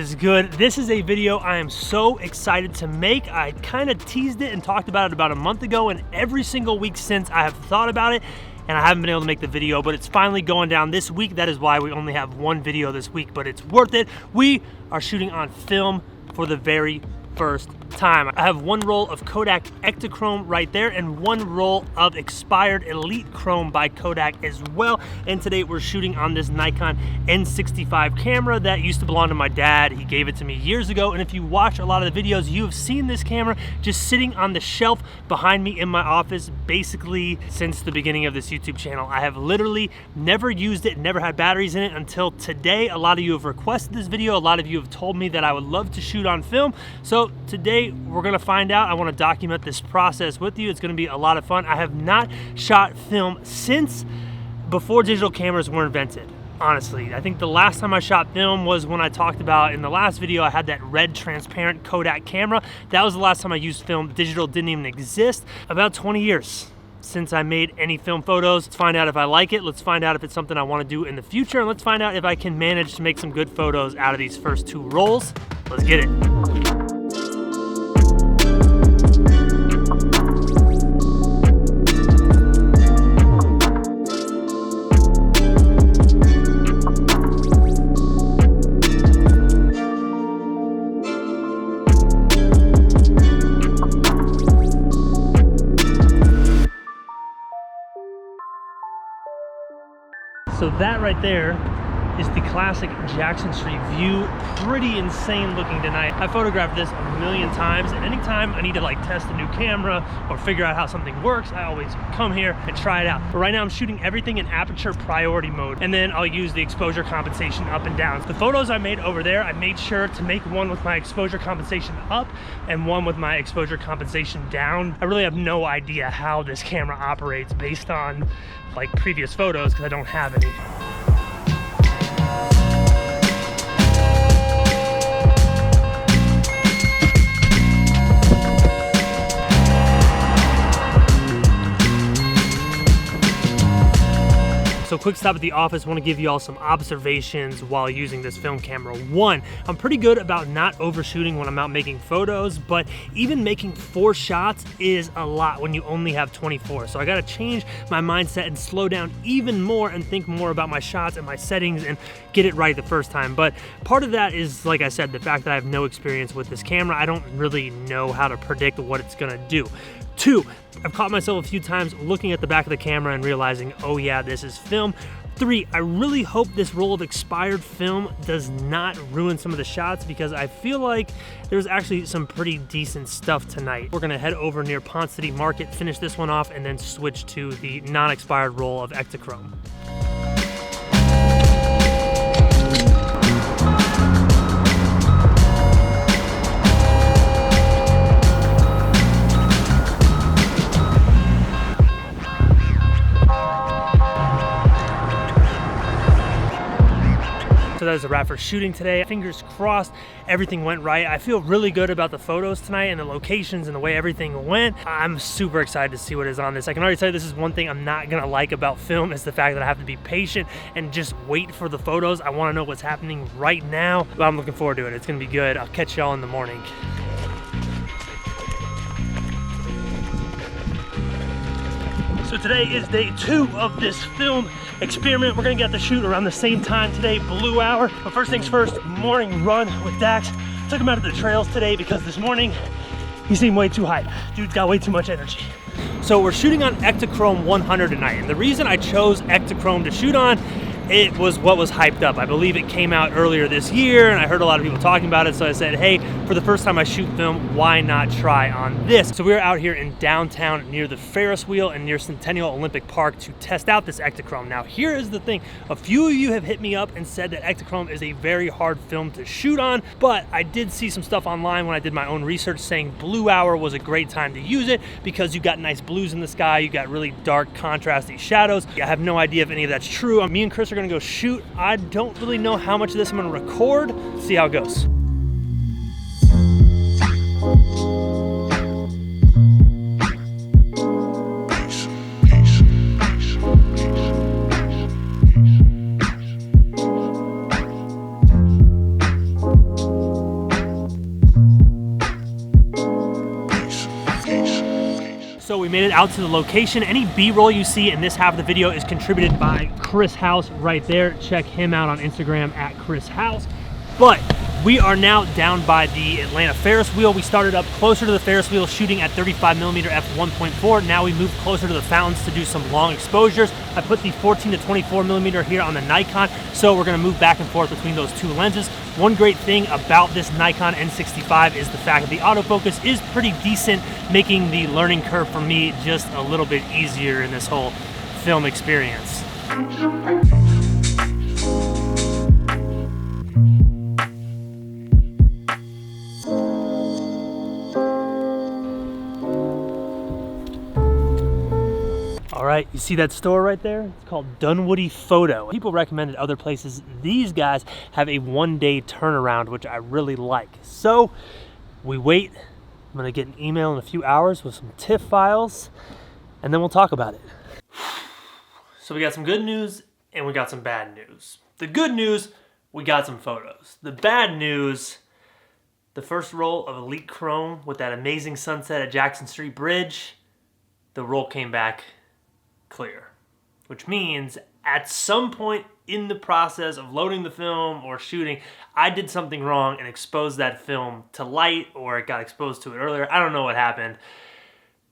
is good? This is a video I am so excited to make. I kind of teased it and talked about it about a month ago, and every single week since I have thought about it, and I haven't been able to make the video, but it's finally going down this week. That is why we only have one video this week, but it's worth it. We are shooting on film for the very first time. I have one roll of Kodak Ektachrome right there and one roll of expired Elite Chrome by Kodak as well. And today we're shooting on this Nikon N65 camera that used to belong to my dad. He gave it to me years ago, and if you watch a lot of the videos, you have seen this camera just sitting on the shelf behind me in my office basically since the beginning of this YouTube channel. I have literally never used it, never had batteries in it until today. A lot of you have requested this video. A lot of you have told me that I would love to shoot on film. So today we're gonna find out. I wanna document this process with you. It's gonna be a lot of fun. I have not shot film since before digital cameras were invented. Honestly, I think the last time I shot film was when I talked about in the last video, I had that red transparent Kodak camera. That was the last time I used film. Digital didn't even exist. About 20 years since I made any film photos. Let's find out if I like it. Let's find out if it's something I wanna do in the future. And let's find out if I can manage to make some good photos out of these first two rolls. Let's get it. So that right there is the classic Jackson Street view. Pretty insane looking tonight. I photographed this a million times, and anytime I need to like test a new camera or figure out how something works, I always come here and try it out. But right now I'm shooting everything in aperture priority mode, and then I'll use the exposure compensation up and down. The photos I made over there, I made sure to make one with my exposure compensation up and one with my exposure compensation down. I really have no idea how this camera operates based on like previous photos because I don't have any. So quick stop at the office, want to give you all some observations while using this film camera. One, I'm pretty good about not overshooting when I'm out making photos, but even making 4 shots is a lot when you only have 24. So I got to change my mindset and slow down even more and think more about my shots and my settings and get it right the first time. But part of that is, like I said, the fact that I have no experience with this camera. I don't really know how to predict what it's gonna do. 2, I've caught myself a few times looking at the back of the camera and realizing, oh yeah, this is film. 3, I really hope this roll of expired film does not ruin some of the shots because I feel like there's actually some pretty decent stuff tonight. We're gonna head over near Pond City Market, finish this one off, and then switch to the non-expired roll of Ektachrome. So that is a wrap for shooting today. Fingers crossed everything went right. I feel really good about the photos tonight and the locations and the way everything went. I'm super excited to see what is on this. I can already tell you this is one thing I'm not gonna like about film is the fact that I have to be patient and just wait for the photos. I wanna know what's happening right now, but I'm looking forward to it. It's gonna be good. I'll catch y'all in the morning. So today is day 2 of this film experiment. We're gonna get the shoot around the same time today, blue hour. But first things first, morning run with Dax. Took him out of the trails today because this morning he seemed way too hype. Dude's got way too much energy. So we're shooting on Ektachrome 100 tonight. And the reason I chose Ektachrome to shoot on, it was what was hyped up. I believe it came out earlier this year and I heard a lot of people talking about it. So I said, hey, for the first time I shoot film, why not try on this? So we're out here in downtown near the Ferris wheel and near Centennial Olympic Park to test out this Ektachrome. Now here is the thing. A few of you have hit me up and said that Ektachrome is a very hard film to shoot on, but I did see some stuff online when I did my own research saying blue hour was a great time to use it because you got nice blues in the sky, you got really dark contrasty shadows. I have no idea if any of that's true. Me and Chris are gonna go shoot. I don't really know how much of this I'm gonna record. See how it goes. So we made it out to the location. Any B-roll you see in this half of the video is contributed by Chris House right there. Check him out on Instagram at Chris House. But we are now down by the Atlanta Ferris wheel. We started up closer to the Ferris wheel shooting at 35mm f1.4. Now we moved closer to the fountains to do some long exposures. I put the 14 to 24mm here on the Nikon, so we're gonna move back and forth between those two lenses. One great thing about this Nikon N65 is the fact that the autofocus is pretty decent, making the learning curve for me just a little bit easier in this whole film experience. All right, you see that store right there? It's called Dunwoody Photo. People recommended other places. These guys have a one-day turnaround, which I really like. So we wait. I'm gonna get an email in a few hours with some TIFF files, and then we'll talk about it. So we got some good news and we got some bad news. The good news, we got some photos. The bad news, the first roll of Ektachrome with that amazing sunset at Jackson Street Bridge, the roll came back clear, which means at some point in the process of loading the film or shooting, I did something wrong and exposed that film to light, or it got exposed to it earlier. I don't know what happened.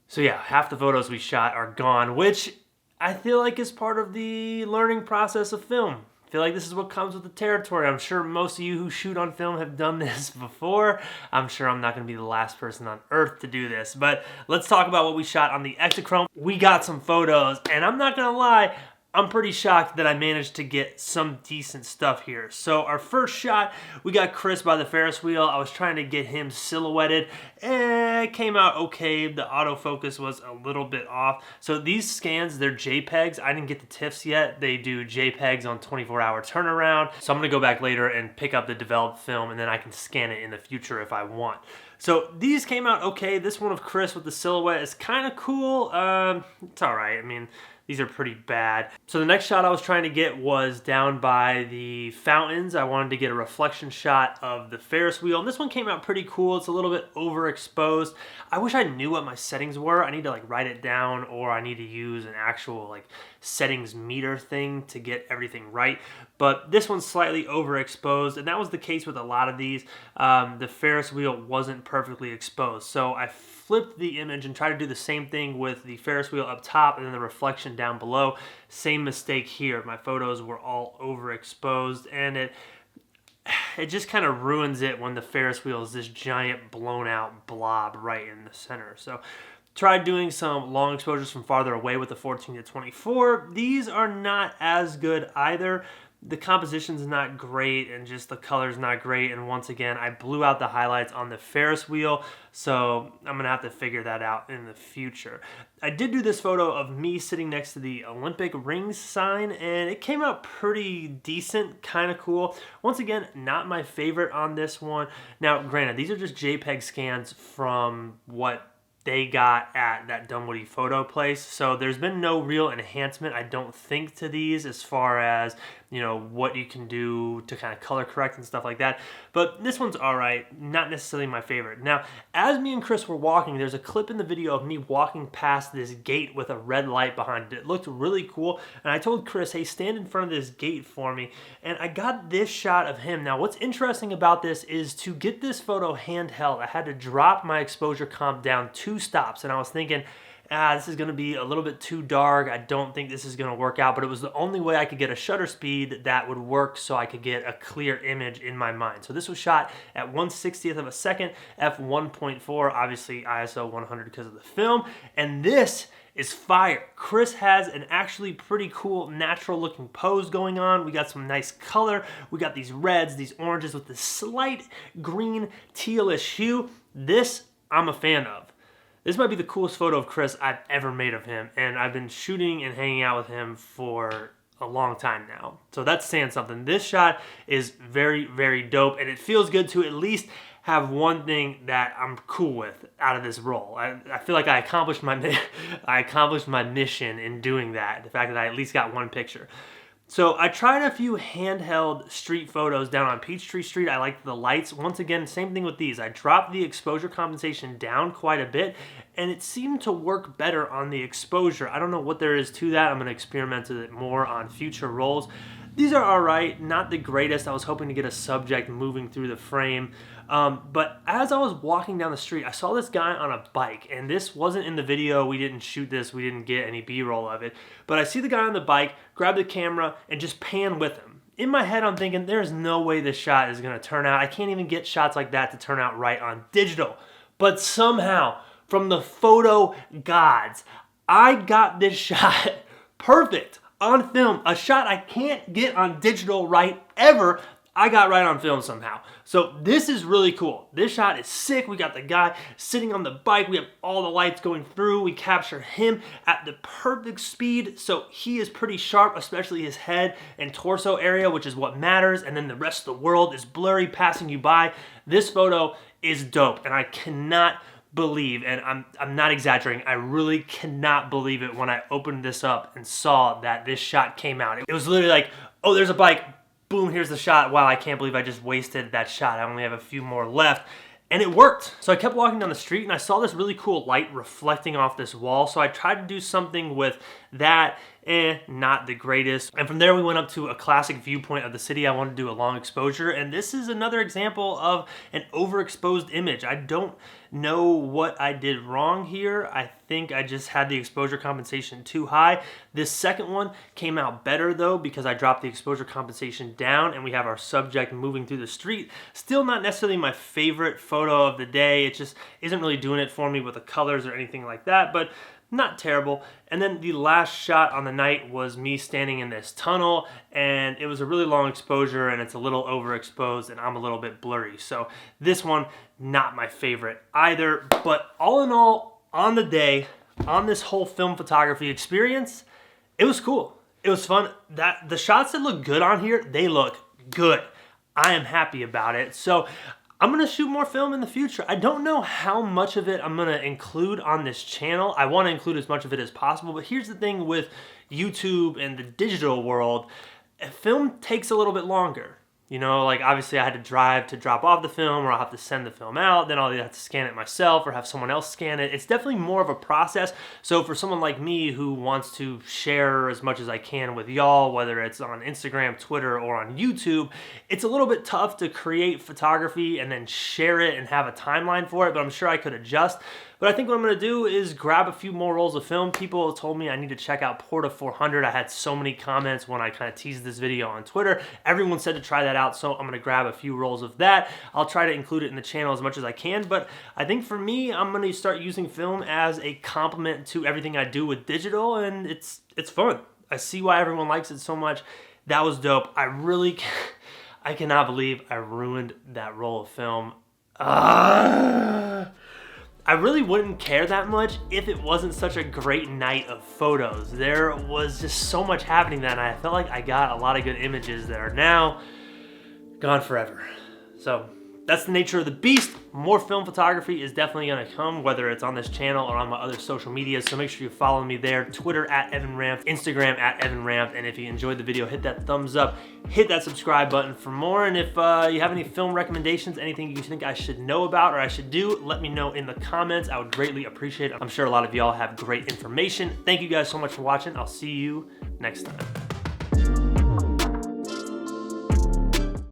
So yeah, half the photos we shot are gone, which I feel like is part of the learning process of film. I feel like this is what comes with the territory. I'm sure most of you who shoot on film have done this before. I'm sure I'm not gonna be the last person on earth to do this, but let's talk about what we shot on the Ektachrome. We got some photos, and I'm not gonna lie, I'm pretty shocked that I managed to get some decent stuff here. So our first shot, we got Chris by the Ferris wheel. I was trying to get him silhouetted, and it came out okay. The autofocus was a little bit off. So these scans, they're JPEGs. I didn't get the TIFFs yet. They do JPEGs on 24-hour turnaround. So I'm gonna go back later and pick up the developed film, and then I can scan it in the future if I want. So these came out okay. This one of Chris with the silhouette is kind of cool. It's all right. I mean, these are pretty bad. So the next shot I was trying to get was down by the fountains. I wanted to get a reflection shot of the Ferris wheel, and this one came out pretty cool. It's a little bit overexposed. I wish I knew what my settings were. I need to like write it down, or I need to use an actual like settings meter thing to get everything right. But this one's slightly overexposed, and that was the case with a lot of these. The Ferris wheel wasn't perfectly exposed. So I flipped the image and tried to do the same thing with the Ferris wheel up top and then the reflection down below. Same mistake here. My photos were all overexposed, and it just kind of ruins it when the Ferris wheel is this giant blown out blob right in the center. So tried doing some long exposures from farther away with the 14 to 24. These are not as good either. The composition's not great, and just the color's not great. And once again, I blew out the highlights on the Ferris wheel, so I'm gonna have to figure that out in the future. I did do this photo of me sitting next to the Olympic rings sign, and it came out pretty decent, kind of cool. Once again, not my favorite on this one. Now, granted, these are just JPEG scans from what they got at that Dunwoody photo place. So there's been no real enhancement, I don't think, to these as far as, you know, what you can do to kind of color correct and stuff like that. But this one's all right, not necessarily my favorite. Now, as me and Chris were walking, there's a clip in the video of me walking past this gate with a red light behind it. It looked really cool. And I told Chris, hey, stand in front of this gate for me. And I got this shot of him. Now, what's interesting about this is to get this photo handheld, I had to drop my exposure comp down 2 stops, and I was thinking, this is going to be a little bit too dark. I don't think this is going to work out, but it was the only way I could get a shutter speed that would work so I could get a clear image in my mind. So this was shot at 1/60th of a second, f1.4, obviously ISO 100 because of the film, and this is fire. Chris has an actually pretty cool natural looking pose going on. We got some nice color. We got these reds, these oranges with this slight green tealish hue. This I'm a fan of. This might be the coolest photo of Chris I've ever made of him, and I've been shooting and hanging out with him for a long time now. So that's saying something. This shot is very, very dope, and it feels good to at least have one thing that I'm cool with out of this roll. I feel like I accomplished my mission in doing that. The fact that I at least got one picture. So I tried a few handheld street photos down on Peachtree Street. I liked the lights. Once again, same thing with these. I dropped the exposure compensation down quite a bit, and it seemed to work better on the exposure. I don't know what there is to that. I'm gonna experiment with it more on future rolls. These are all right, not the greatest. I was hoping to get a subject moving through the frame. But as I was walking down the street, I saw this guy on a bike, and this wasn't in the video. We didn't shoot this. We didn't get any B-roll of it. But I see the guy on the bike, grab the camera, and just pan with him. In my head, I'm thinking, there's no way this shot is gonna turn out. I can't even get shots like that to turn out right on digital. But somehow, from the photo gods, I got this shot perfect on film. A shot I can't get on digital right ever, I got right on film somehow. So this is really cool. This shot is sick. We got the guy sitting on the bike. We have all the lights going through. We capture him at the perfect speed. So he is pretty sharp, especially his head and torso area, which is what matters. And then the rest of the world is blurry, passing you by. This photo is dope, and I cannot believe, and I'm not exaggerating, I really cannot believe it when I opened this up and saw that this shot came out. It was literally like, oh, there's a bike, boom, here's the shot. Wow, I can't believe I just wasted that shot. I only have a few more left. And it worked. So I kept walking down the street and I saw this really cool light reflecting off this wall. So I tried to do something with that, not the greatest. And from there we went up to a classic viewpoint of the city. I wanted to do a long exposure, and this is another example of an overexposed image. I don't know what I did wrong here. I think I just had the exposure compensation too high. This second one came out better though, because I dropped the exposure compensation down and we have our subject moving through the street. Still not necessarily my favorite photo of the day. It just isn't really doing it for me with the colors or anything like that, but not terrible. And then the last shot on the night was me standing in this tunnel, and it was a really long exposure and it's a little overexposed and I'm a little bit blurry. So this one, not my favorite either. But all in all, on the day, on this whole film photography experience, it was cool. It was fun. That the shots that look good on here, they look good. I am happy about it. So I'm gonna shoot more film in the future. I don't know how much of it I'm gonna include on this channel. I wanna include as much of it as possible, but here's the thing with YouTube and the digital world, film takes a little bit longer. You know, like obviously I had to drive to drop off the film, or I'll have to send the film out, then I'll either have to scan it myself or have someone else scan it. It's definitely more of a process. So for someone like me who wants to share as much as I can with y'all, whether it's on Instagram, Twitter, or on YouTube, it's a little bit tough to create photography and then share it and have a timeline for it, but I'm sure I could adjust. But I think what I'm gonna do is grab a few more rolls of film. People told me I need to check out Porta 400. I had so many comments when I kind of teased this video on Twitter. Everyone said to try that out, so I'm gonna grab a few rolls of that. I'll try to include it in the channel as much as I can, but I think for me, I'm gonna start using film as a complement to everything I do with digital, and it's fun. I see why everyone likes it so much. That was dope. I cannot believe I ruined that roll of film. I really wouldn't care that much if it wasn't such a great night of photos. There was just so much happening that night. I felt like I got a lot of good images that are now gone forever. So that's the nature of the beast. More film photography is definitely gonna come, whether it's on this channel or on my other social medias, so make sure you follow me there. Twitter at Evan Ranft, Instagram at Evan Ranft, and if you enjoyed the video, hit that thumbs up, hit that subscribe button for more, and if you have any film recommendations, anything you think I should know about or I should do, let me know in the comments. I would greatly appreciate it. I'm sure a lot of y'all have great information. Thank you guys so much for watching. I'll see you next time.